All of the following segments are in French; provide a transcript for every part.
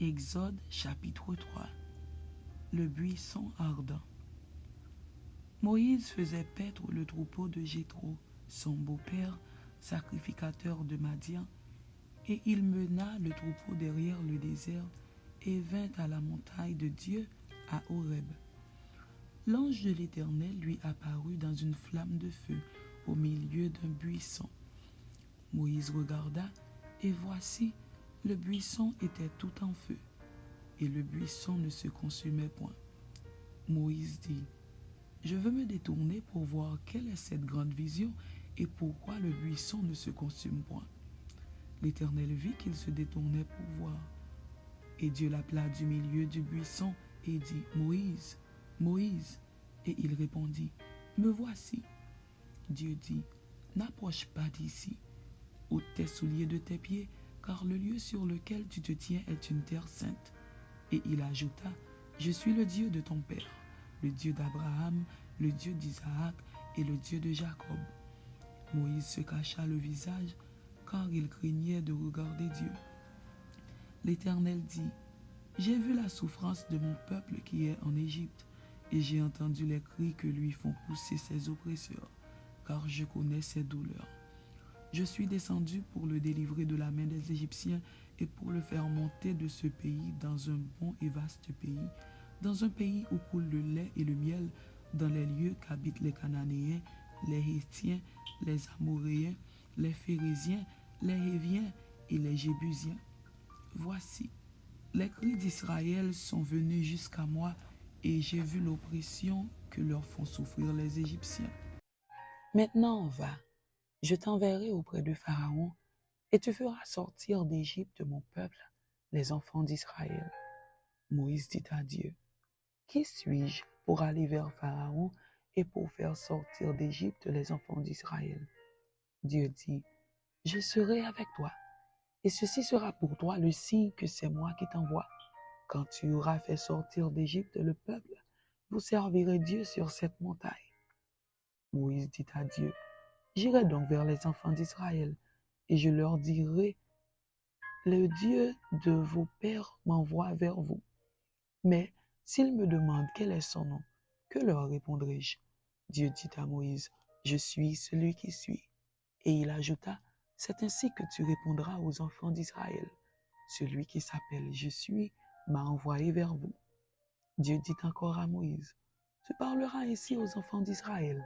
Exode chapitre 3. Le buisson ardent. Moïse faisait paître le troupeau de Jéthro, son beau-père, sacrificateur de Madian, et il mena le troupeau derrière le désert et vint à la montagne de Dieu à Horeb. L'ange de l'Éternel lui apparut dans une flamme de feu au milieu d'un buisson. Moïse regarda, et voici, le buisson était tout en feu, et le buisson ne se consumait point. Moïse dit, « Je veux me détourner pour voir quelle est cette grande vision et pourquoi le buisson ne se consume point. » L'Éternel vit qu'il se détournait pour voir. Et Dieu l'appela du milieu du buisson et dit, « Moïse, Moïse. » Et il répondit, « Me voici. » Dieu dit, « N'approche pas d'ici. Ôte tes souliers de tes pieds, car le lieu sur lequel tu te tiens est une terre sainte. » Et il ajouta, « Je suis le Dieu de ton père, le Dieu d'Abraham, le Dieu d'Isaac et le Dieu de Jacob. » Moïse se cacha le visage, car il craignait de regarder Dieu. L'Éternel dit, « J'ai vu la souffrance de mon peuple qui est en Égypte, et j'ai entendu les cris que lui font pousser ses oppresseurs, car je connais ses douleurs. Je suis descendu pour le délivrer de la main des Égyptiens et pour le faire monter de ce pays dans un bon et vaste pays, dans un pays où coule le lait et le miel, dans les lieux qu'habitent les Cananéens, les Hétiens, les Amoréens, les Phérésiens, les Héviens et les Jébusiens. Voici, les cris d'Israël sont venus jusqu'à moi, et j'ai vu l'oppression que leur font souffrir les Égyptiens. Maintenant va, je t'enverrai auprès de Pharaon, et tu feras sortir d'Égypte mon peuple, les enfants d'Israël. » Moïse dit à Dieu, « Qui suis-je pour aller vers Pharaon et pour faire sortir d'Égypte les enfants d'Israël? » Dieu dit, « Je serai avec toi, et ceci sera pour toi le signe que c'est moi qui t'envoie. Quand tu auras fait sortir d'Égypte le peuple, vous servirez Dieu sur cette montagne. » Moïse dit à Dieu, « J'irai donc vers les enfants d'Israël, et je leur dirai, le Dieu de vos pères m'envoie vers vous. Mais s'ils me demandent quel est son nom, que leur répondrai-je? » Dieu dit à Moïse, « Je suis celui qui suis. » Et il ajouta, « C'est ainsi que tu répondras aux enfants d'Israël. Celui qui s'appelle Je suis m'a envoyé vers vous. » Dieu dit encore à Moïse, « Tu parleras ainsi aux enfants d'Israël.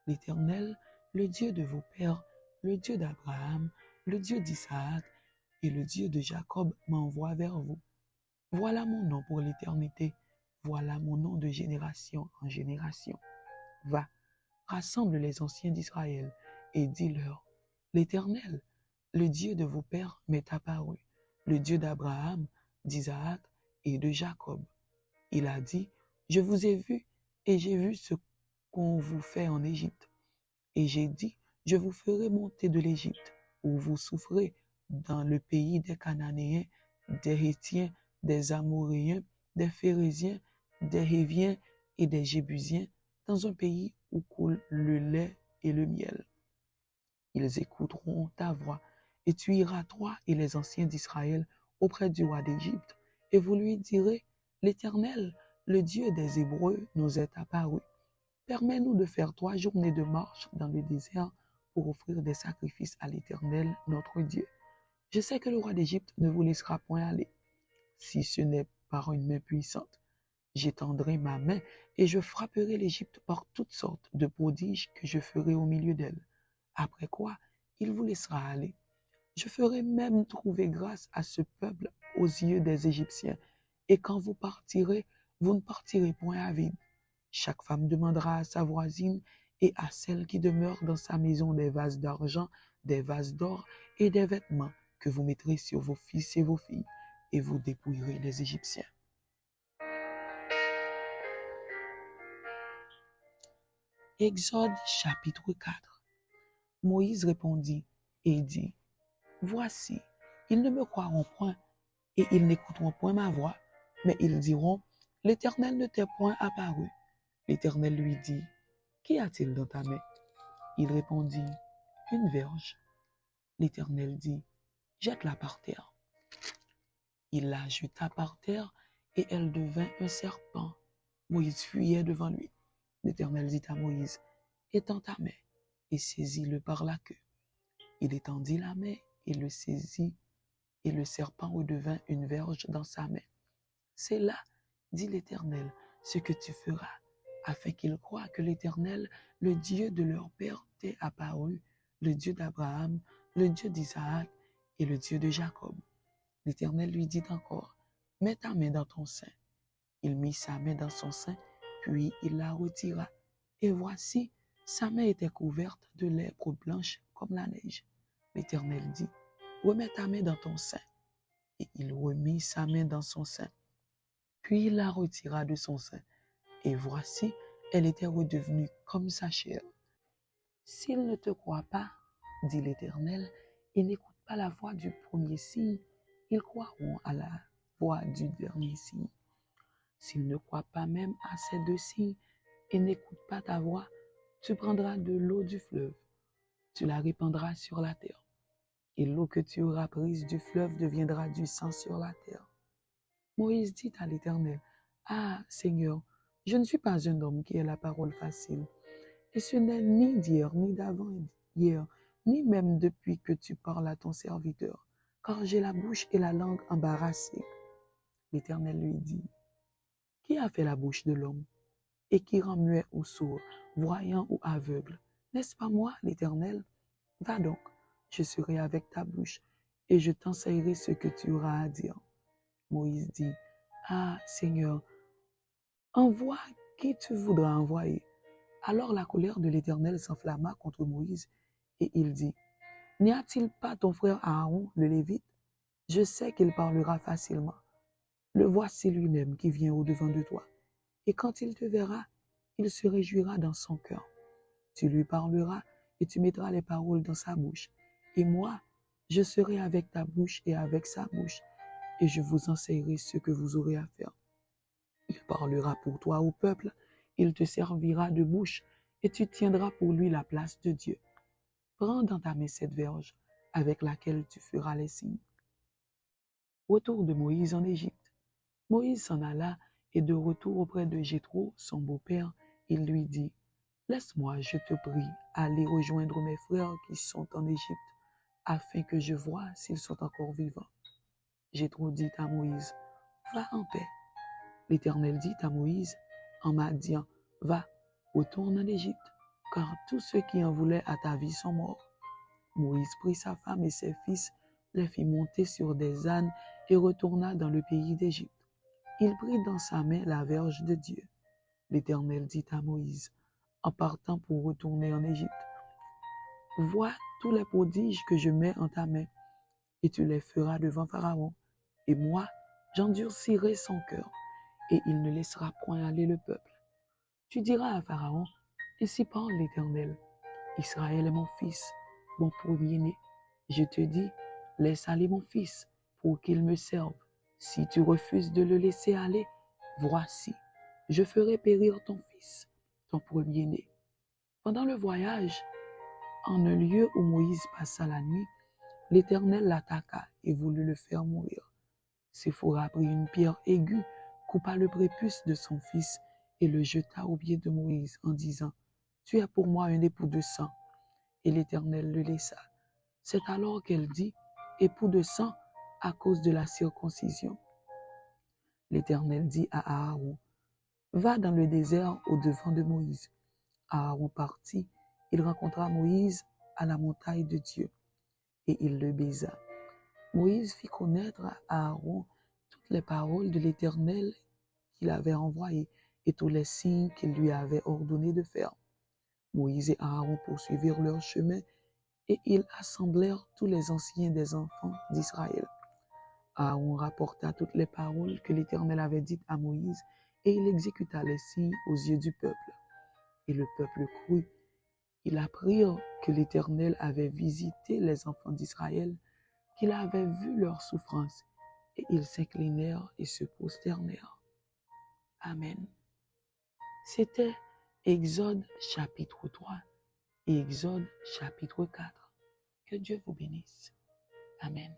L'Éternel, le Dieu de vos pères, le Dieu d'Abraham, le Dieu d'Isaac et le Dieu de Jacob m'envoie vers vous. Voilà mon nom pour l'éternité, voilà mon nom de génération en génération. Va, rassemble les anciens d'Israël et dis-leur, l'Éternel, le Dieu de vos pères m'est apparu, le Dieu d'Abraham, d'Isaac et de Jacob. Il a dit, je vous ai vu et j'ai vu ce qu'on vous fait en Égypte. Et j'ai dit, je vous ferai monter de l'Égypte, où vous souffrez dans le pays des Cananéens, des Hétiens, des Amoréens, des Phérésiens, des Héviens et des Jébusiens, dans un pays où coule le lait et le miel. Ils écouteront ta voix, et tu iras, toi et les anciens d'Israël, auprès du roi d'Égypte, et vous lui direz, l'Éternel, le Dieu des Hébreux, nous est apparu. Permets-nous de faire 3 journées de marche dans le désert pour offrir des sacrifices à l'Éternel, notre Dieu. Je sais que le roi d'Égypte ne vous laissera point aller, si ce n'est par une main puissante. J'étendrai ma main et je frapperai l'Égypte par toutes sortes de prodiges que je ferai au milieu d'elle. Après quoi, il vous laissera aller. Je ferai même trouver grâce à ce peuple aux yeux des Égyptiens. Et quand vous partirez, vous ne partirez point à vide. Chaque femme demandera à sa voisine et à celle qui demeure dans sa maison des vases d'argent, des vases d'or et des vêtements que vous mettrez sur vos fils et vos filles, et vous dépouillerez les Égyptiens. Exode chapitre 4. Moïse répondit et dit, « Voici, ils ne me croiront point et ils n'écouteront point ma voix, mais ils diront, l'Éternel ne t'est point apparu. » L'Éternel lui dit, « Qu'y a-t-il dans ta main? » Il répondit, « Une verge. » L'Éternel dit, « Jette-la par terre. » Il la jeta par terre et elle devint un serpent. Moïse fuyait devant lui. L'Éternel dit à Moïse, étends ta main et saisis-le par la queue. Il étendit la main et le saisit, et le serpent redevint une verge dans sa main. C'est là, dit l'Éternel, ce que tu feras, afin qu'ils croient que l'Éternel, le Dieu de leur père, t'est apparu, le Dieu d'Abraham, le Dieu d'Isaac et le Dieu de Jacob. L'Éternel lui dit encore, mets ta main dans ton sein. Il mit sa main dans son sein, puis il la retira. Et voici, sa main était couverte de lèpre blanche comme la neige. L'Éternel dit, remets ta main dans ton sein. Et il remit sa main dans son sein. Puis il la retira de son sein. Et voici, elle était redevenue comme sa chair. S'ils ne te croient pas, dit l'Éternel, et n'écoutent pas la voix du premier signe, ils croiront à la voix du dernier signe. S'ils ne croient pas même à ces deux signes et n'écoutent pas ta voix, tu prendras de l'eau du fleuve, tu la répandras sur la terre, et l'eau que tu auras prise du fleuve deviendra du sang sur la terre. Moïse dit à l'Éternel, ah Seigneur, je ne suis pas un homme qui ait la parole facile, et ce n'est ni d'hier, ni d'avant-hier, ni même depuis que tu parles à ton serviteur, car j'ai la bouche et la langue embarrassées. L'Éternel lui dit, qui a fait la bouche de l'homme et qui rend muet ou sourd, voyant ou aveugle? N'est-ce pas moi, l'Éternel? Va donc, je serai avec ta bouche et je t'enseignerai ce que tu auras à dire. Moïse dit, ah Seigneur, envoie qui tu voudras envoyer. Alors la colère de l'Éternel s'enflamma contre Moïse et il dit, n'y a-t-il pas ton frère Aaron, le Lévite? Je sais qu'il parlera facilement. Le voici lui-même qui vient au-devant de toi. Et quand il te verra, il se réjouira dans son cœur. Tu lui parleras et tu mettras les paroles dans sa bouche. Et moi, je serai avec ta bouche et avec sa bouche, et je vous enseignerai ce que vous aurez à faire. Il parlera pour toi au peuple, il te servira de bouche, et tu tiendras pour lui la place de Dieu. Prends dans ta main cette verge avec laquelle tu feras les signes. Retour de Moïse en Égypte. Moïse s'en alla, et de retour auprès de Jéthro, son beau-père, il lui dit, « Laisse-moi, je te prie, aller rejoindre mes frères qui sont en Égypte, afin que je voie s'ils sont encore vivants. » Jéthro dit à Moïse, « Va en paix. » L'Éternel dit à Moïse, en Madian, « Va, retourne en Égypte, car tous ceux qui en voulaient à ta vie sont morts. » Moïse prit sa femme et ses fils, les fit monter sur des ânes et retourna dans le pays d'Égypte. Il prit dans sa main la verge de Dieu. L'Éternel dit à Moïse, en partant pour retourner en Égypte, « Vois tous les prodiges que je mets en ta main, et tu les feras devant Pharaon. Et moi, j'endurcirai son cœur, et il ne laissera point aller le peuple. Tu diras à Pharaon, ainsi parle l'Éternel, Israël est mon fils, mon premier-né. Je te dis, laisse aller mon fils, pour qu'il me serve. Si tu refuses de le laisser aller, voici, je ferai périr ton fils, ton premier-né. » Pendant le voyage, en un lieu où Moïse passa la nuit, l'Éternel l'attaqua et voulut le faire mourir. Séphora prit une pierre aiguë, coupa le prépuce de son fils et le jeta aux pieds de Moïse en disant, « Tu es pour moi un époux de sang. » Et l'Éternel le laissa. C'est alors qu'elle dit, « Époux de sang, à cause de la circoncision. » L'Éternel dit à Aaron, « Va dans le désert au-devant de Moïse. » Aaron partit, il rencontra Moïse à la montagne de Dieu, et il le baisa. Moïse fit connaître à Aaron toutes les paroles de l'Éternel qu'il avait envoyées et tous les signes qu'il lui avait ordonné de faire. Moïse et Aaron poursuivirent leur chemin, et ils assemblèrent tous les anciens des enfants d'Israël. Aaron rapporta toutes les paroles que l'Éternel avait dites à Moïse, et il exécuta les signes aux yeux du peuple. Et le peuple crut. Ils apprirent que l'Éternel avait visité les enfants d'Israël, qu'il avait vu leur souffrance, et ils s'inclinèrent et se prosternèrent. Amen. C'était Exode chapitre 3 et Exode chapitre 4. Que Dieu vous bénisse. Amen.